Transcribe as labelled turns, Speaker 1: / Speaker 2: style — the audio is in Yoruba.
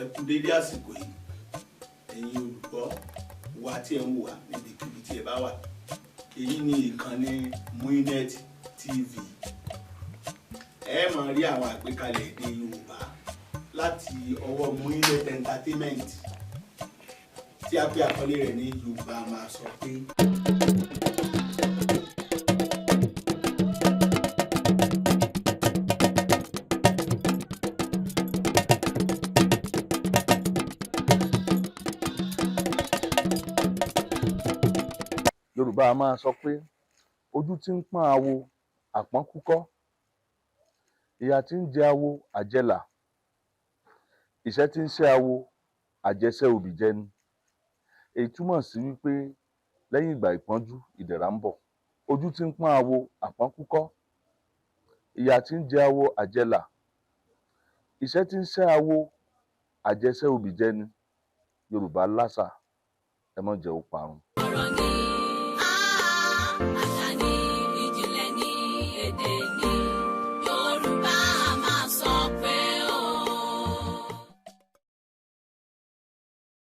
Speaker 1: Ẹ kú dédé àsìkò yìí, ẹ̀yin olùgbọ́ wa tí ẹ ń wò wá níbikíbi tí ẹ bá wà. Èyí ni ìkànnì Muinet TV. Ẹ máa rí àwọn àgbékalẹ̀ èdè Yorùbá láti ọwọ́ Muinet Entertainment tí a pè àkọlé rẹ̀ ní Yorùbá máa sọ pé.
Speaker 2: Yorùbá a máa sọ pé ojú tí ń pọ́n awo àpọ́n kúkọ́, ìyà tí ń jẹ awo àjẹlà, ìṣẹ́ tí ń ṣẹ́ awo àjẹṣẹ́ òbí jẹni. Èyí túmọ̀ sí wípé lẹ́yìn ìgbà ìpọ́njú ìdẹ̀ra ń bọ̀. Ojú tí ń pọ́n awo àpọ́n kúkọ́, ìyà tí ń jẹ awo àjẹlà, ìṣẹ́ tí ń ṣẹ́ awo àjẹṣẹ́ òbí jẹni. Yorùbá láṣà, ẹ má jẹ́ ó parun.